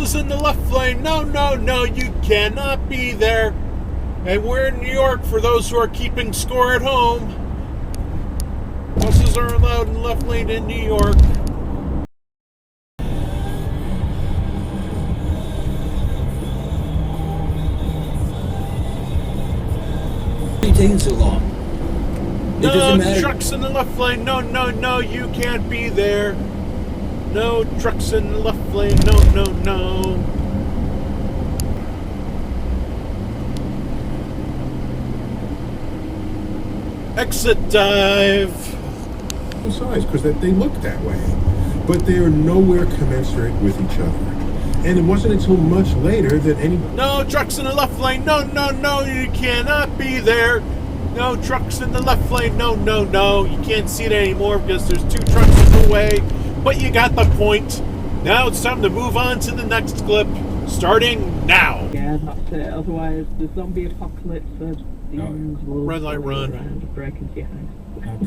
buses in the left lane. No, no, no, you cannot be there. And we're in New York for those who are keeping score at home. Buses are allowed in the left lane in New York. Why are you taking so long? It doesn't No matter. trucks in the left lane. No, no, no, you can't be there. No trucks in the left lane. No, no, no. Exit dive. Size, because they look that way, but they are nowhere commensurate with each other. And it wasn't until much later that any... No trucks in the left lane. No, no, no, you cannot be there. No trucks in the left lane. No, no, no. You can't see it anymore because there's two trucks in the way. But you got the point. Now it's time to move on to the next clip, starting now. Yeah, that's it. Otherwise, the zombie apocalypse of demons will Red light, run. around and break into your house.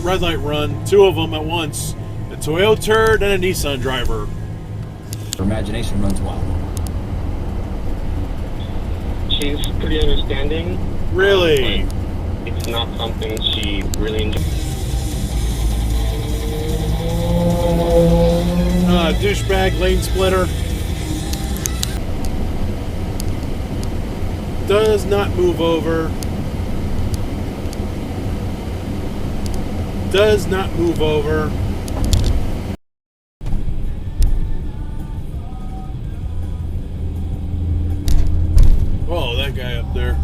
Red light, run. Two of them at once. A Toyota turd and a Nissan driver. Her imagination runs wild. She's pretty understanding. Really? But it's not something she really enjoys. Douchebag lane splitter. Does not move over. Does not move over. Oh, that guy up there.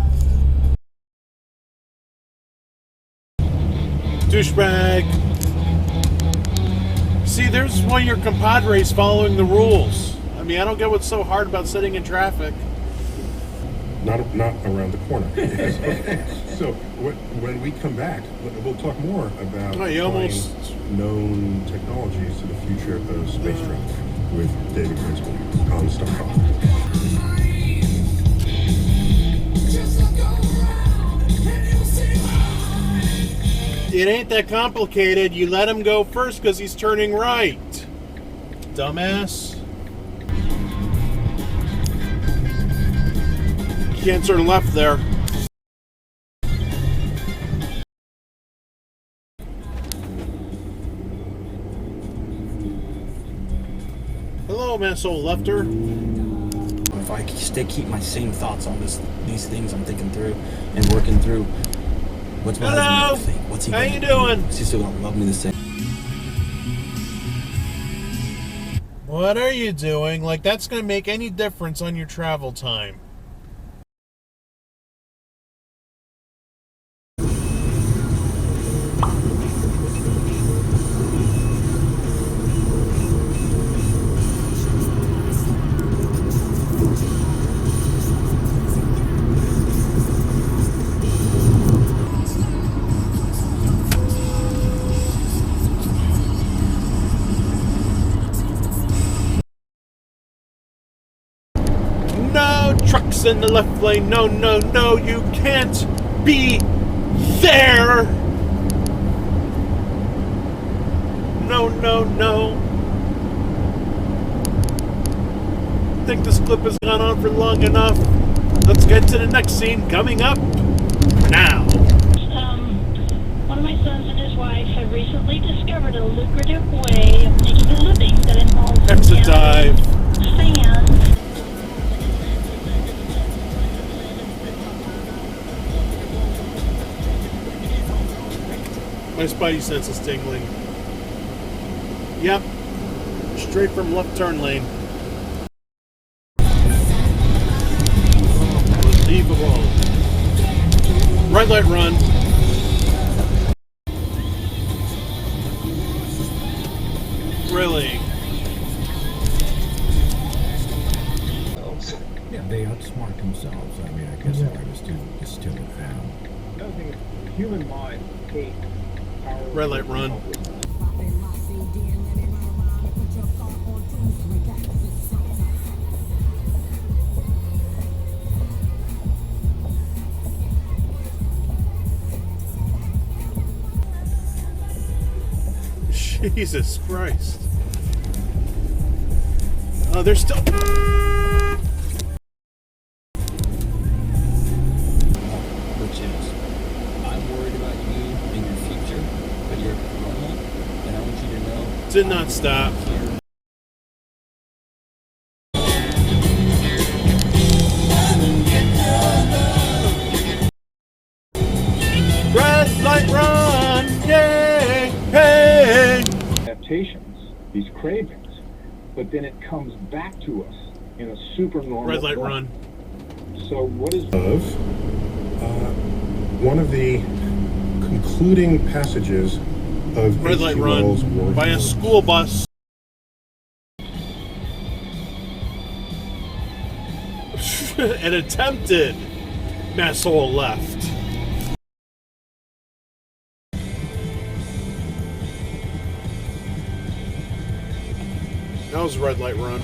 Douchebag. See, there's why your compadre's following the rules. I mean, I don't get what's so hard about sitting in traffic. Not around the corner. So when we come back, we'll talk more about known technologies to the future of space travel with David Grinspoon on Star Talk. It ain't that complicated. You let him go first because he's turning right. Dumbass. You can't turn left there. Hello, Mansell Lefter. If I keep my same thoughts on these things I'm thinking through and working through, what's my husband gonna think? What's he How gonna you do? doing? Is he still gonna love me the same? What are you doing? Like, that's going to make any difference on your travel time. Trucks in the left lane. No, no, no, you can't be there. No, no, no. I think this clip has gone on for long enough. Let's get to the next scene coming up now. One of my sons and his wife have recently discovered a lucrative way of making a living that involves Exit dive. fans. My spidey sense is tingling. Yep. Straight from left turn lane. Unbelievable. Red light, run. Really? Yeah, they outsmart themselves. I mean, I guess if I was to still found. I don't think human mind take power. Red light, run. Jesus Christ. Oh, they're still... Which is, I'm worried about you and your future, but you're a grown-up, and I want you to know... Did not stop. Red light run! Yay! Hey! Adaptations, these cravings, but then it comes back to us in a super normal Red light form. run. So what is Of one of the concluding passages of Red light H.G. Wells' run work. by a school bus. An attempted mass hole left. That was a red light run.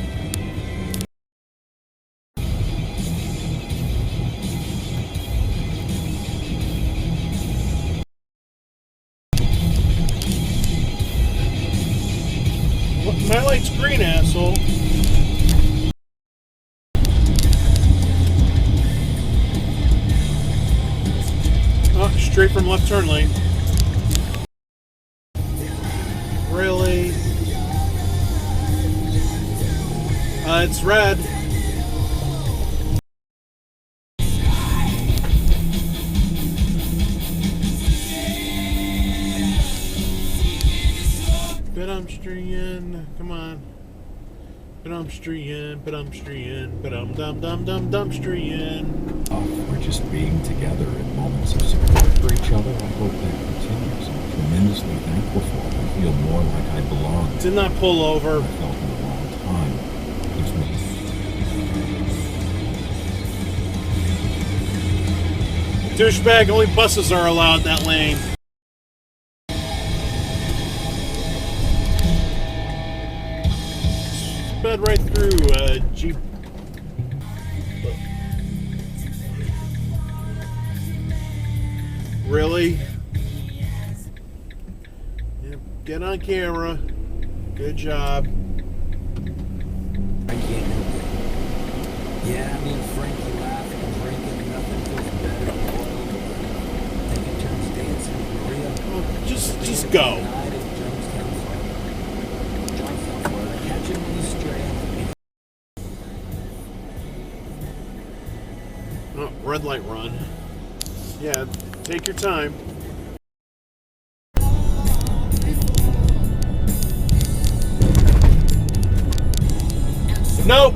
What? My light's green, asshole. Oh, straight from left turn lane. Really? It's red. Pedestrian, come on. Pedestrian, pedestrian. We're just being together in moments of support for each other. I hope that continues. I'm tremendously thankful for it. I feel more like I belong. Did not pull over. I felt in a long time. It's me. Douchebag, only buses are allowed in that lane. Sped right through Jeep. Really? Yep, get on camera. Good job. I can't help it. Yeah, me and Frankie laughing and drinking, nothing feels better than oil. Taking turns dancing with Maria. Oh, just go. Night at Johnstown, Florida. Catch him when he's straight. Oh, red light run. Yeah, take your time. Nope.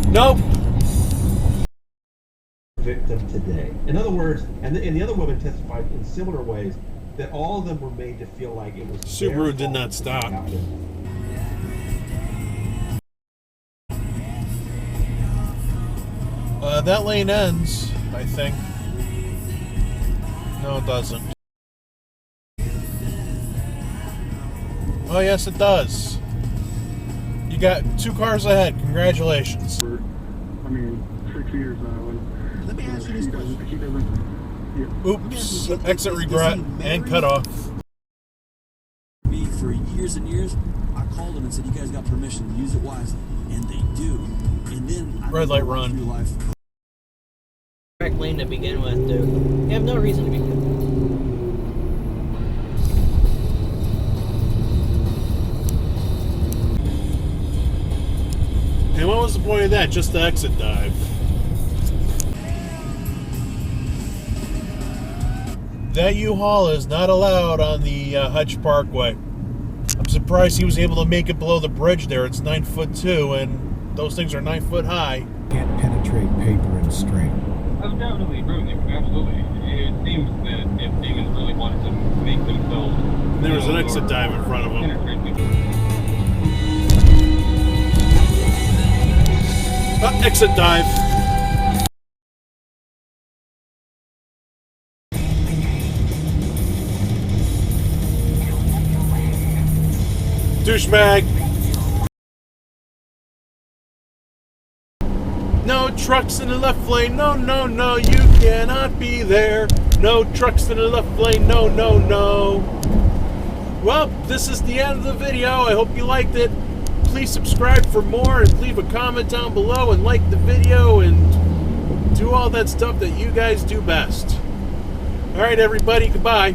Nope. Victim today. In other words, and the other woman testified in similar ways that all of them were made to feel like it was Subaru did not stop. That lane ends, I think. No, it doesn't. Oh, yes, it does. You got 2 cars ahead. Congratulations. I mean, 6 years now. Let me ask you this question. Oops. Exit regret and cut off. Me for years and years, I called them and said, you guys got permission to use it wisely. And they do. And then I Red light walk run. through life. Correct lane to begin with, dude. You have no reason to be good. And what was the point of that? Just the exit dive. That U-Haul is not allowed on the Hutch Parkway. I'm surprised he was able to make it below the bridge there. It's 9'2", and those things are 9 foot high. Can't penetrate paper and string. That's definitely improving. Absolutely. It seems that if demons really wanted to make themselves... And there was an exit dive in front of him. Exit dive. Douchebag. No trucks in the left lane. No, no, no, you cannot be there. No trucks in the left lane. No, no, no. Well, this is the end of the video. I hope you liked it. Please subscribe for more and leave a comment down below and like the video and do all that stuff that you guys do best. All right, everybody, goodbye.